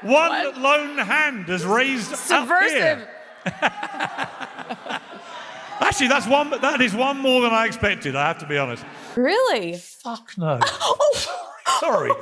One lone hand has raised Subversive. up here. Actually, that is one more than I expected, I have to be honest. Really? Fuck no. Sorry.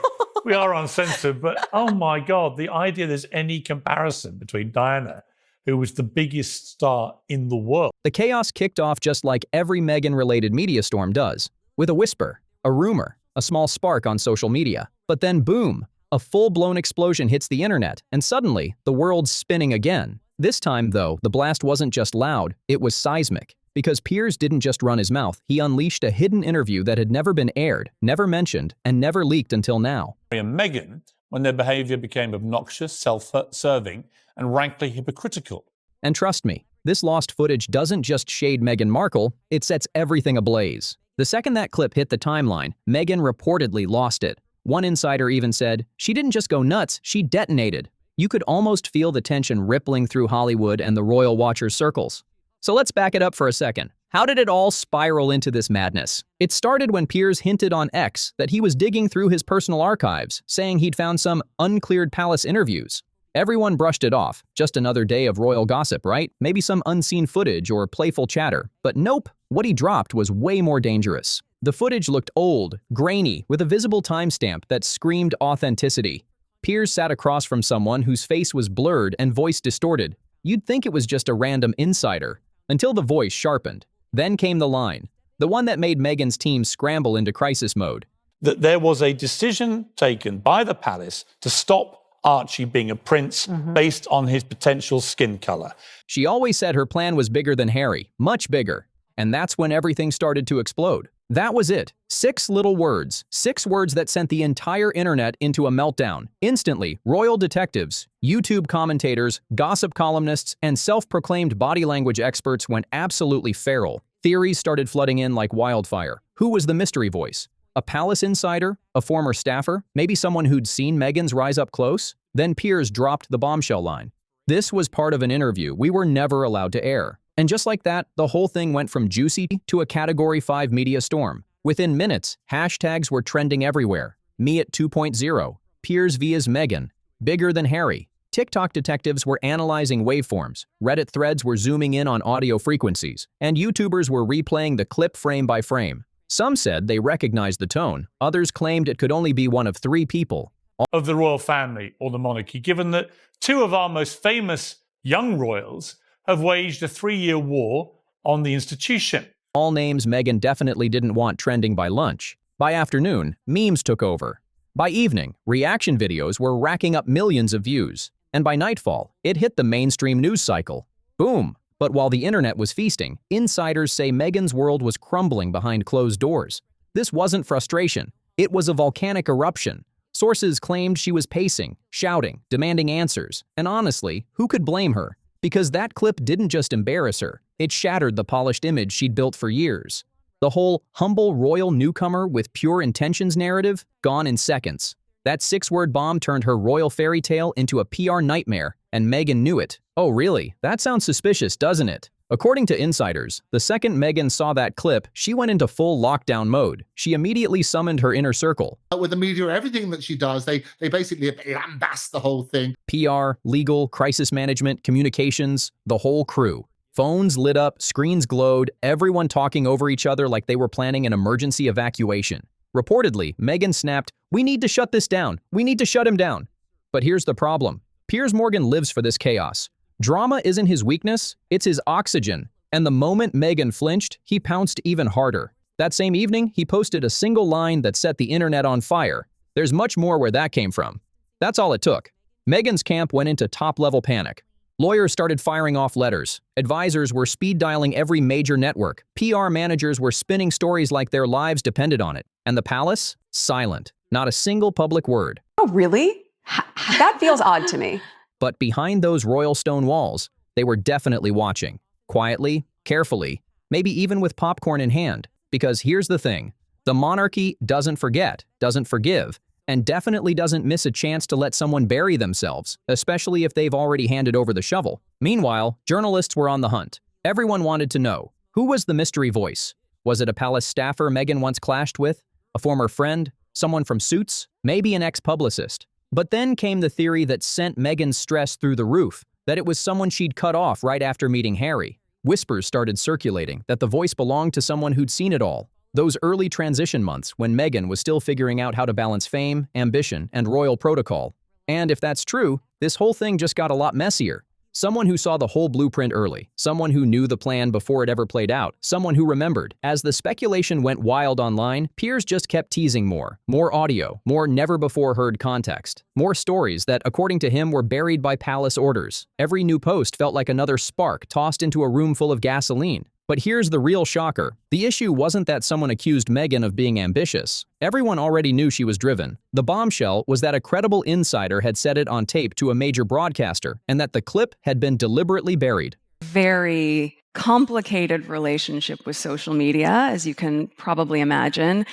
We are uncensored, but oh my God, the idea there's any comparison between Diana, who was the biggest star in the world. The chaos kicked off just like every Meghan-related media storm does, with a whisper, a rumor, a small spark on social media. But then boom, a full-blown explosion hits the internet, and suddenly, the world's spinning again. This time, though, the blast wasn't just loud, it was seismic. Because Piers didn't just run his mouth, he unleashed a hidden interview that had never been aired, never mentioned, and never leaked until now. And Meghan, when their behavior became obnoxious, self-serving, and rankly hypocritical. And trust me, this lost footage doesn't just shade Meghan Markle, it sets everything ablaze. The second that clip hit the timeline, Meghan reportedly lost it. One insider even said, she didn't just go nuts, she detonated. You could almost feel the tension rippling through Hollywood and the royal watchers' circles. So let's back it up for a second. How did it all spiral into this madness? It started when Piers hinted on X that he was digging through his personal archives, saying he'd found some uncleared palace interviews. Everyone brushed it off. Just another day of royal gossip, right? Maybe some unseen footage or playful chatter. But nope, what he dropped was way more dangerous. The footage looked old, grainy, with a visible timestamp that screamed authenticity. Piers sat across from someone whose face was blurred and voice distorted. You'd think it was just a random insider, until the voice sharpened. Then came the line, the one that made Meghan's team scramble into crisis mode. That there was a decision taken by the palace to stop Archie being a prince based on his potential skin color. She always said her plan was bigger than Harry, much bigger. And that's when everything started to explode. That was it. 6 little words. 6 words that sent the entire internet into a meltdown. Instantly, royal detectives, YouTube commentators, gossip columnists, and self-proclaimed body language experts went absolutely feral. Theories started flooding in like wildfire. Who was the mystery voice? A palace insider? A former staffer? Maybe someone who'd seen Meghan's rise up close? Then Piers dropped the bombshell line. This was part of an interview we were never allowed to air. And just like that, the whole thing went from juicy to a Category 5 media storm. Within minutes, hashtags were trending everywhere. Me at 2.0, Piers vs Meghan, bigger than Harry. TikTok detectives were analyzing waveforms, Reddit threads were zooming in on audio frequencies, and YouTubers were replaying the clip frame by frame. Some said they recognized the tone, others claimed it could only be one of 3 people. Of the royal family or the monarchy, given that 2 of our most famous young royals have waged a 3-year war on the institution. All names Meghan definitely didn't want trending by lunch. By afternoon, memes took over. By evening, reaction videos were racking up millions of views. And by nightfall, it hit the mainstream news cycle. Boom! But while the internet was feasting, insiders say Meghan's world was crumbling behind closed doors. This wasn't frustration. It was a volcanic eruption. Sources claimed she was pacing, shouting, demanding answers. And honestly, who could blame her? Because that clip didn't just embarrass her, it shattered the polished image she'd built for years. The whole humble royal newcomer with pure intentions narrative, gone in seconds. That 6-word bomb turned her royal fairy tale into a PR nightmare, and Meghan knew it. Oh really? That sounds suspicious, doesn't it? According to insiders, the second Meghan saw that clip, she went into full lockdown mode. She immediately summoned her inner circle. With the media, everything that she does, they basically lambast the whole thing. PR, legal, crisis management, communications, the whole crew. Phones lit up, screens glowed, everyone talking over each other like they were planning an emergency evacuation. Reportedly, Meghan snapped, "We need to shut this down. We need to shut him down." But here's the problem. Piers Morgan lives for this chaos. Drama isn't his weakness, it's his oxygen. And the moment Meghan flinched, he pounced even harder. That same evening, he posted a single line that set the internet on fire. There's much more where that came from. That's all it took. Meghan's camp went into top-level panic. Lawyers started firing off letters. Advisors were speed-dialing every major network. PR managers were spinning stories like their lives depended on it. And the palace? Silent. Not a single public word. Oh, really? That feels odd to me. But behind those royal stone walls, they were definitely watching. Quietly, carefully, maybe even with popcorn in hand. Because here's the thing. The monarchy doesn't forget, doesn't forgive, and definitely doesn't miss a chance to let someone bury themselves, especially if they've already handed over the shovel. Meanwhile, journalists were on the hunt. Everyone wanted to know, who was the mystery voice? Was it a palace staffer Meghan once clashed with? A former friend? Someone from Suits? Maybe an ex-publicist? But then came the theory that sent Meghan's stress through the roof, that it was someone she'd cut off right after meeting Harry. Whispers started circulating that the voice belonged to someone who'd seen it all. Those early transition months when Meghan was still figuring out how to balance fame, ambition, and royal protocol. And if that's true, this whole thing just got a lot messier. Someone who saw the whole blueprint early, someone who knew the plan before it ever played out, someone who remembered. As the speculation went wild online, Piers just kept teasing more audio, more never-before-heard context, more stories that, according to him, were buried by palace orders. Every new post felt like another spark tossed into a room full of gasoline. But here's the real shocker. The issue wasn't that someone accused Meghan of being ambitious. Everyone already knew she was driven. The bombshell was that a credible insider had said it on tape to a major broadcaster, and that the clip had been deliberately buried. Very complicated relationship with social media, as you can probably imagine.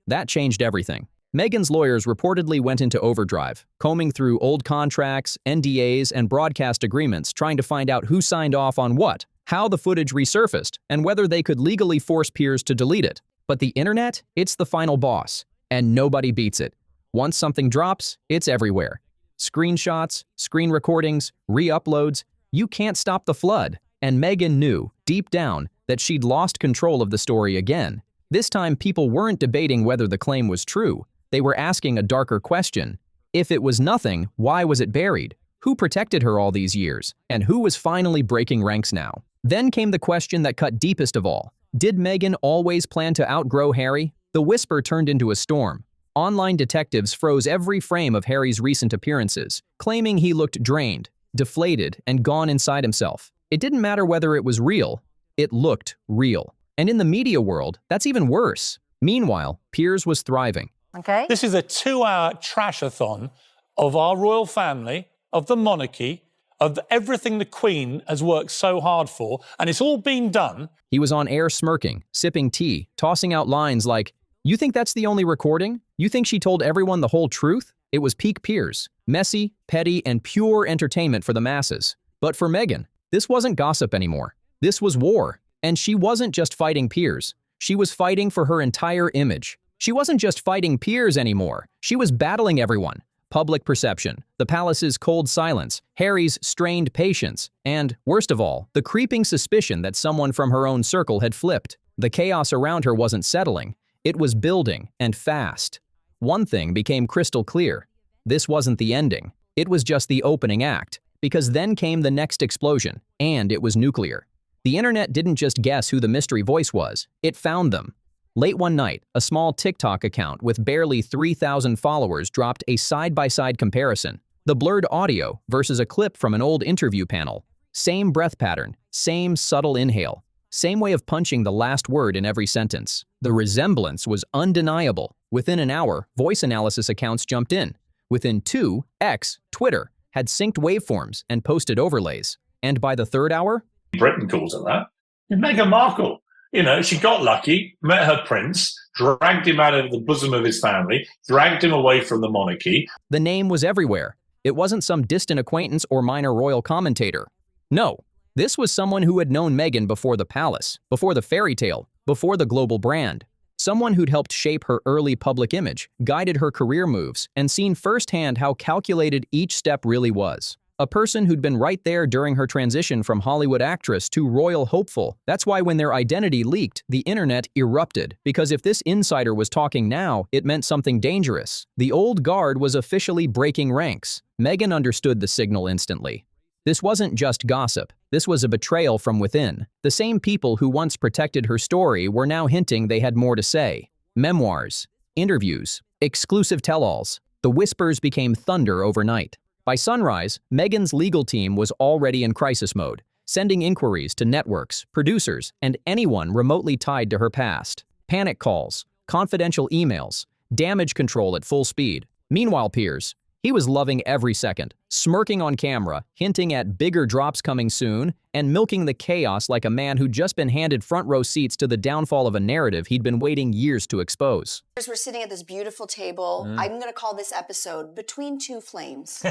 That changed everything. Meghan's lawyers reportedly went into overdrive, combing through old contracts, NDAs, and broadcast agreements, trying to find out who signed off on what, how the footage resurfaced, and whether they could legally force Piers to delete it. But the internet, it's the final boss, and nobody beats it. Once something drops, it's everywhere. Screenshots, screen recordings, re-uploads, you can't stop the flood. And Meghan knew, deep down, that she'd lost control of the story again. This time, people weren't debating whether the claim was true. They were asking a darker question. If it was nothing, why was it buried? Who protected her all these years? And who was finally breaking ranks now? Then came the question that cut deepest of all. Did Meghan always plan to outgrow Harry? The whisper turned into a storm. Online detectives froze every frame of Harry's recent appearances, claiming he looked drained, deflated, and gone inside himself. It didn't matter whether it was real. It looked real. And in the media world, that's even worse. Meanwhile, Piers was thriving. Okay. This is a 2-hour trash-a-thon of our royal family, of the monarchy, of everything the Queen has worked so hard for, and it's all been done. He was on air smirking, sipping tea, tossing out lines like, "You think that's the only recording? You think she told everyone the whole truth?" It was peak Piers, messy, petty, and pure entertainment for the masses. But for Meghan, this wasn't gossip anymore. This was war. And she wasn't just fighting Piers. She was fighting for her entire image. She wasn't just fighting Piers anymore. She was battling everyone. Public perception, the palace's cold silence, Harry's strained patience, and, worst of all, the creeping suspicion that someone from her own circle had flipped. The chaos around her wasn't settling. It was building, and fast. One thing became crystal clear. This wasn't the ending. It was just the opening act, because then came the next explosion, and it was nuclear. The internet didn't just guess who the mystery voice was. It found them. Late one night, a small TikTok account with barely 3,000 followers dropped a side-by-side comparison. The blurred audio versus a clip from an old interview panel. Same breath pattern, same subtle inhale, same way of punching the last word in every sentence. The resemblance was undeniable. Within an hour, voice analysis accounts jumped in. Within 2, X, Twitter, had synced waveforms and posted overlays. And by the 3rd hour, Britain calls it that. Meghan Markle. You know, she got lucky, met her prince, dragged him out of the bosom of his family, dragged him away from the monarchy. the name was everywhere. It wasn't some distant acquaintance or minor royal commentator. No, this was someone who had known Meghan before the palace, before the fairy tale, before the global brand. Someone who'd helped shape her early public image, guided her career moves, and seen firsthand how calculated each step really was. A person who'd been right there during her transition from Hollywood actress to royal hopeful. That's why when their identity leaked, the internet erupted. Because if this insider was talking now, it meant something dangerous. The old guard was officially breaking ranks. Meghan understood the signal instantly. This wasn't just gossip. This was a betrayal from within. The same people who once protected her story were now hinting they had more to say. Memoirs, interviews, exclusive tell-alls. The whispers became thunder overnight. By sunrise, Meghan's legal team was already in crisis mode, sending inquiries to networks, producers, and anyone remotely tied to her past. Panic calls, confidential emails, damage control at full speed. Meanwhile, Piers, he was loving every second, smirking on camera, hinting at bigger drops coming soon, and milking the chaos like a man who'd just been handed front-row seats to the downfall of a narrative he'd been waiting years to expose. We're sitting at this beautiful table. I'm going to call this episode Between Two Flames.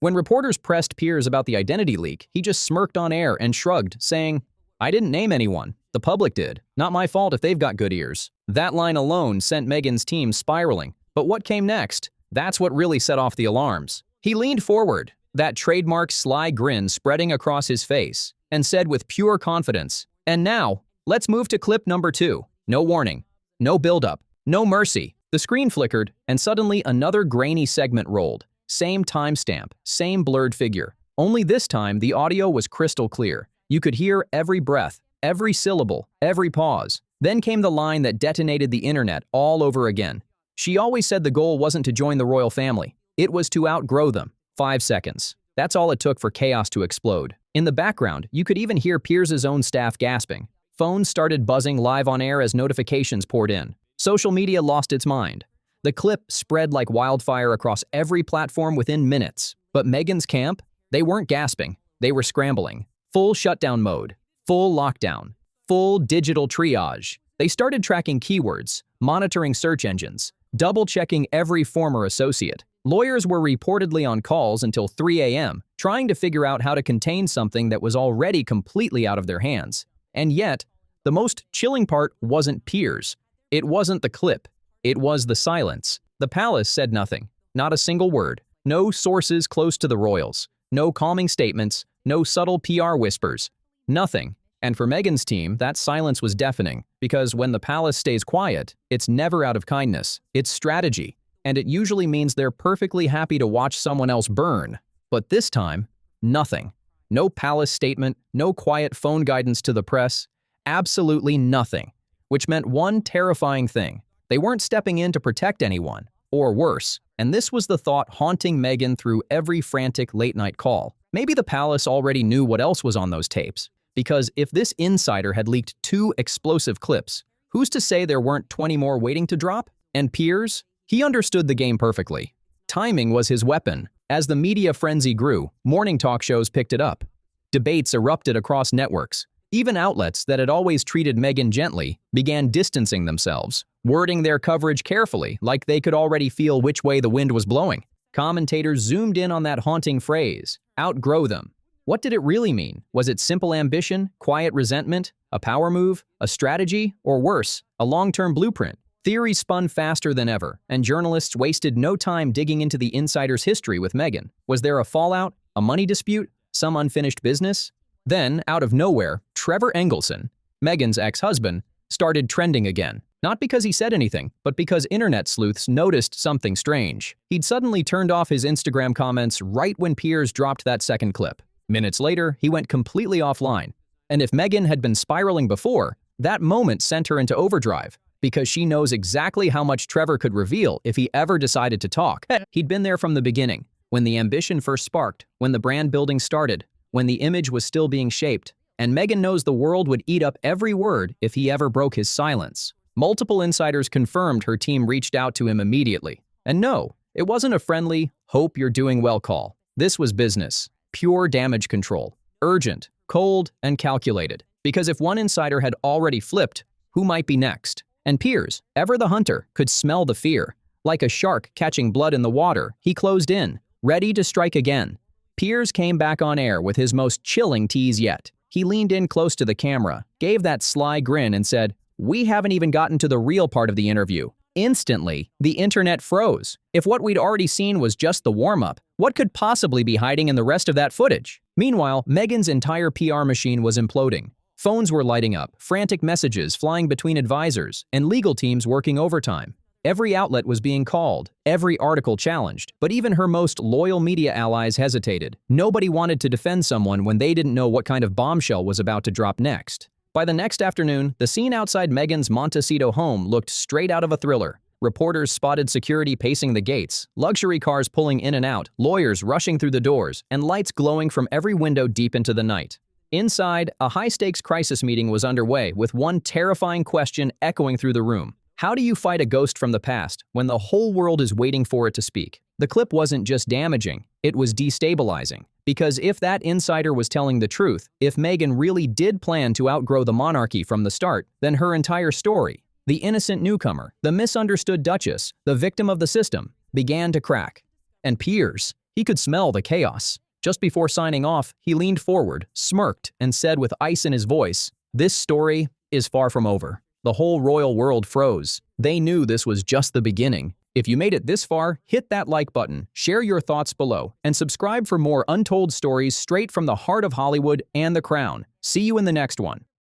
When reporters pressed Piers about the identity leak, he just smirked on air and shrugged, saying, "I didn't name anyone. The public did. Not my fault if they've got good ears." That line alone sent Meghan's team spiraling. But what came next? That's what really set off the alarms. He leaned forward, that trademark sly grin spreading across his face, and said with pure confidence, "And now, let's move to clip number 2. No warning, no buildup, no mercy." The screen flickered, and suddenly another grainy segment rolled. Same timestamp, same blurred figure. Only this time, the audio was crystal clear. You could hear every breath, every syllable, every pause. Then came the line that detonated the internet all over again. "She always said the goal wasn't to join the royal family. It was to outgrow them." 5 seconds. That's all it took for chaos to explode. In the background, you could even hear Piers' own staff gasping. Phones started buzzing live on air as notifications poured in. Social media lost its mind. The clip spread like wildfire across every platform within minutes. But Meghan's camp? They weren't gasping. They were scrambling. Full shutdown mode. Full lockdown. Full digital triage. They started tracking keywords, monitoring search engines, double-checking every former associate. Lawyers were reportedly on calls until 3 a.m., trying to figure out how to contain something that was already completely out of their hands. And yet, the most chilling part wasn't Piers. It wasn't the clip. It was the silence. The palace said nothing. Not a single word. No sources close to the royals. No calming statements. No subtle PR whispers. Nothing. And for Meghan's team, that silence was deafening, because when the palace stays quiet, it's never out of kindness. It's strategy. And it usually means they're perfectly happy to watch someone else burn. But this time, nothing. No palace statement, no quiet phone guidance to the press. Absolutely nothing. Which meant one terrifying thing. They weren't stepping in to protect anyone, or worse. And this was the thought haunting Meghan through every frantic late-night call. Maybe the palace already knew what else was on those tapes. Because if this insider had leaked 2 explosive clips, who's to say there weren't 20 more waiting to drop? And Piers? He understood the game perfectly. Timing was his weapon. As the media frenzy grew, morning talk shows picked it up. Debates erupted across networks. Even outlets that had always treated Meghan gently began distancing themselves, wording their coverage carefully, like they could already feel which way the wind was blowing. Commentators zoomed in on that haunting phrase, "outgrow them." What did it really mean? Was it simple ambition, quiet resentment, a power move, a strategy, or worse, a long-term blueprint? Theories spun faster than ever, and journalists wasted no time digging into the insider's history with Meghan. Was there a fallout, a money dispute, some unfinished business? Then, out of nowhere, Trevor Engelson, Meghan's ex-husband, started trending again. Not because he said anything, but because internet sleuths noticed something strange. He'd suddenly turned off his Instagram comments right when Piers dropped that second clip. Minutes later, he went completely offline. And if Meghan had been spiraling before, that moment sent her into overdrive, because she knows exactly how much Trevor could reveal if he ever decided to talk. He'd been there from the beginning, when the ambition first sparked, when the brand building started, when the image was still being shaped. And Meghan knows the world would eat up every word if he ever broke his silence. Multiple insiders confirmed her team reached out to him immediately. And no, it wasn't a friendly, "hope you're doing well" call. This was business. Pure damage control. Urgent, cold, and calculated. Because if one insider had already flipped, who might be next? And Piers, ever the hunter, could smell the fear. Like a shark catching blood in the water, he closed in, ready to strike again. Piers came back on air with his most chilling tease yet. He leaned in close to the camera, gave that sly grin and said, "We haven't even gotten to the real part of the interview." Instantly, the internet froze. If what we'd already seen was just the warm-up, what could possibly be hiding in the rest of that footage? Meanwhile, Meghan's entire PR machine was imploding. Phones were lighting up, frantic messages flying between advisors, and legal teams working overtime. Every outlet was being called, every article challenged, but even her most loyal media allies hesitated. Nobody wanted to defend someone when they didn't know what kind of bombshell was about to drop next. By the next afternoon, the scene outside Meghan's Montecito home looked straight out of a thriller. Reporters spotted security pacing the gates, luxury cars pulling in and out, lawyers rushing through the doors, and lights glowing from every window deep into the night. Inside, a high-stakes crisis meeting was underway with one terrifying question echoing through the room. How do you fight a ghost from the past when the whole world is waiting for it to speak? The clip wasn't just damaging, it was destabilizing. Because if that insider was telling the truth, if Meghan really did plan to outgrow the monarchy from the start, then her entire story, the innocent newcomer, the misunderstood duchess, the victim of the system, began to crack. And Piers, he could smell the chaos. Just before signing off, he leaned forward, smirked, and said with ice in his voice, "This story is far from over." The whole royal world froze. They knew this was just the beginning. If you made it this far, hit that like button, share your thoughts below, and subscribe for more untold stories straight from the heart of Hollywood and the Crown. See you in the next one.